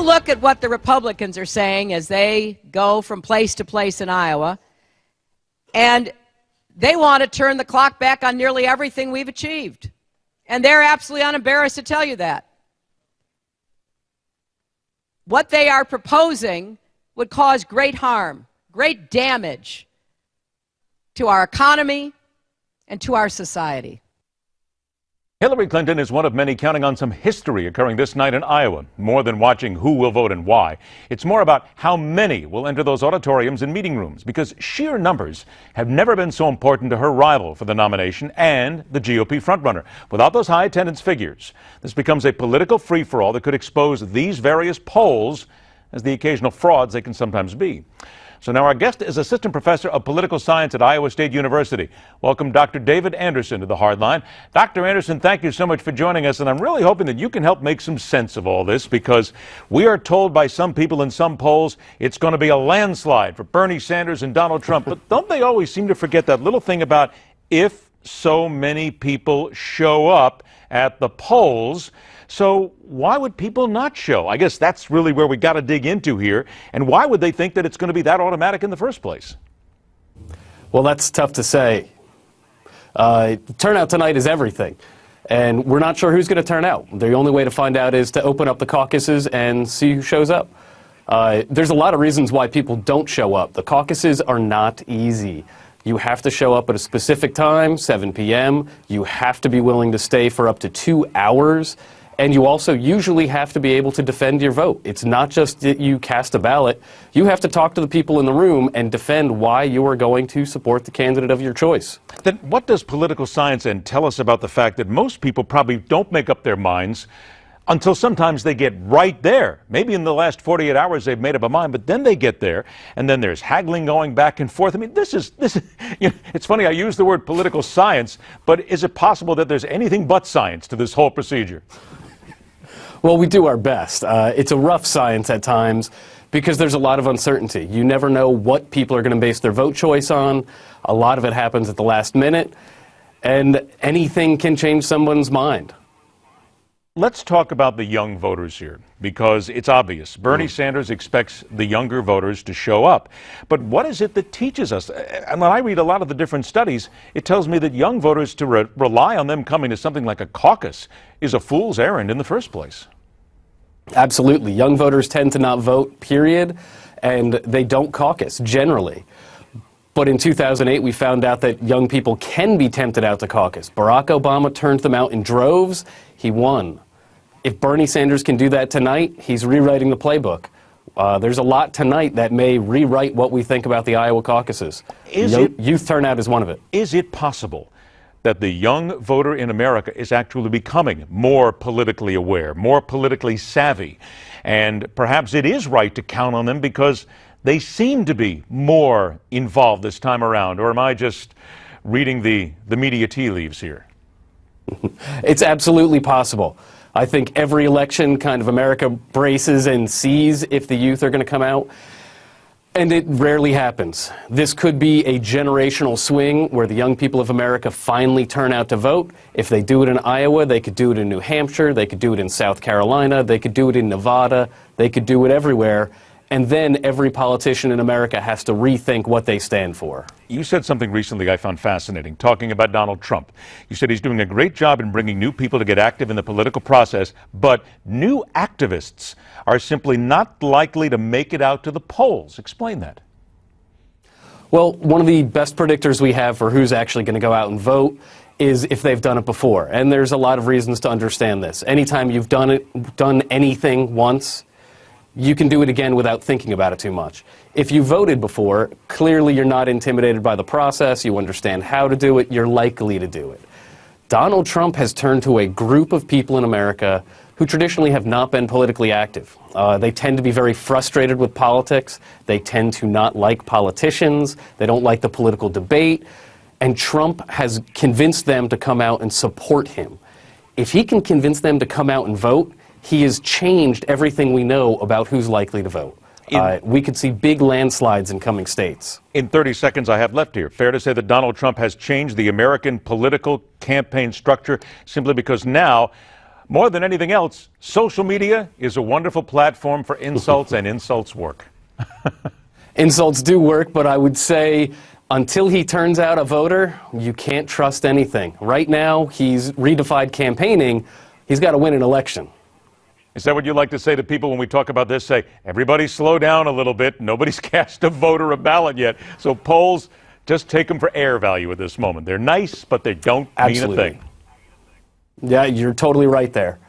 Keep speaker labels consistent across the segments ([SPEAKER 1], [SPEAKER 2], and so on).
[SPEAKER 1] look at what the Republicans are saying as they go from place to place in Iowa, and they want to turn the clock back on nearly everything we've achieved. And they're absolutely unembarrassed to tell you that. What they are proposing would cause great harm, great damage to our economy and to our society.
[SPEAKER 2] Hillary Clinton is one of many counting on some history occurring this night in Iowa. More than watching who will vote and why, it's more about how many will enter those auditoriums and meeting rooms, because sheer numbers have never been so important to her rival for the nomination and the GOP frontrunner. Without those high attendance figures, this becomes a political free-for-all that could expose these various polls as the occasional frauds they can sometimes be. So now our guest is Assistant Professor of Political Science at Iowa State University. Welcome, Dr. David Andersen, to the Hardline. Dr. Andersen, thank you so much for joining us, and I'm really hoping that you can help make some sense of all this, because we are told by some people in some polls it's going to be a landslide for Bernie Sanders and Donald Trump. But don't they always seem to forget that little thing about if so many people show up at the polls? So why would people not show? I guess that's really where we got to dig into here. And why would they think that it's going to be that automatic in the first place?
[SPEAKER 3] Well, that's tough to say. Turnout tonight is everything. And we're not sure who's going to turn out. The only way to find out is to open up the caucuses and see who shows up. There's a lot of reasons why people don't show up. The caucuses are not easy. You have to show up at a specific time, 7 p.m. You have to be willing to stay for up to 2 hours. And you also usually have to be able to defend your vote. It's not just that you cast a ballot. You have to talk to the people in the room and defend why you are going to support the candidate of your choice.
[SPEAKER 2] Then what does political science and tell us about the fact that most people probably don't make up their minds until sometimes they get right there? Maybe in the last 48 hours they've made up a mind, but then they get there, and then there's haggling going back and forth. I mean, this is you know, it's funny I use the word political science, but is it possible that there's anything but science to this whole procedure?
[SPEAKER 3] Well, we do our best. It's a rough science at times because there's a lot of uncertainty. You never know what people are going to base their vote choice on. A lot of it happens at the last minute, and anything can change someone's mind.
[SPEAKER 2] Let's talk about the young voters here, because it's obvious. Bernie Sanders expects the younger voters to show up. But what is it that teaches us? And when I read a lot of the different studies, it tells me that young voters, to rely on them coming to something like a caucus is a fool's errand in the first place.
[SPEAKER 3] Absolutely. Young voters tend to not vote, period, and they don't caucus, generally. But in 2008, we found out that young people can be tempted out to caucus. Barack Obama turned them out in droves. He won. If Bernie Sanders can do that tonight, he's rewriting the playbook. There's a lot tonight that may rewrite what we think about the Iowa caucuses. Youth turnout is one of it.
[SPEAKER 2] Is it possible that the young voter in America is actually becoming more politically aware, more politically savvy? And perhaps it is right to count on them because they seem to be more involved this time around. Or am I just reading the media tea leaves here?
[SPEAKER 3] It's absolutely possible. I think every election kind of America braces and sees if the youth are going to come out. And it rarely happens. This could be a generational swing where the young people of America finally turn out to vote. If they do it in Iowa, they could do it in New Hampshire, they could do it in South Carolina, they could do it in Nevada, they could do it everywhere. And then every politician in America has to rethink what they stand for.
[SPEAKER 2] You said something recently I found fascinating, talking about Donald Trump. You said he's doing a great job in bringing new people to get active in the political process, but new activists are simply not likely to make it out to the polls. Explain that.
[SPEAKER 3] Well, one of the best predictors we have for who's actually going to go out and vote is if they've done it before. And there's a lot of reasons to understand this. Anytime you've done anything once, you can do it again without thinking about it too much. If you voted before, clearly you're not intimidated by the process, you understand how to do it, you're likely to do it. Donald Trump has turned to a group of people in America who traditionally have not been politically active. They tend to be very frustrated with politics, they tend to not like politicians, they don't like the political debate, and Trump has convinced them to come out and support him. If he can convince them to come out and vote, he has changed everything we know about who's likely to vote. We could see big landslides in coming states.
[SPEAKER 2] In 30 seconds I have left here, fair to say that Donald Trump has changed the American political campaign structure simply because now More than anything else, social media is a wonderful platform for insults, and insults work.
[SPEAKER 3] Insults do work, but I would say until he turns out a voter, you can't trust anything. Right now, he's redefined campaigning. He's got to win an election.
[SPEAKER 2] Is that what you like to say to people when we talk about this? Say, everybody slow down a little bit. Nobody's cast a vote or a ballot yet. So polls, just take them for air value at this moment. They're nice, but they don't mean a thing.
[SPEAKER 3] Yeah, you're totally right there.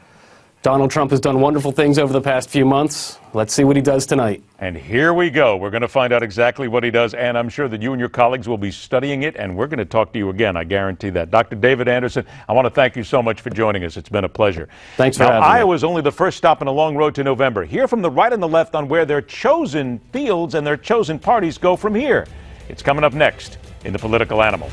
[SPEAKER 3] Donald Trump has done wonderful things over the past few months. Let's see what he does tonight.
[SPEAKER 2] And here we go. We're going to find out exactly what he does, and I'm sure that you and your colleagues will be studying it, and we're going to talk to you again. I guarantee that. Dr. David Andersen, I want to thank you so much for joining us. It's been a pleasure.
[SPEAKER 3] Thanks for having me.
[SPEAKER 2] Iowa's only the first stop in a long road to November. Hear from the right and the left on where their chosen fields and their chosen parties go from here. It's coming up next in The Political Animal.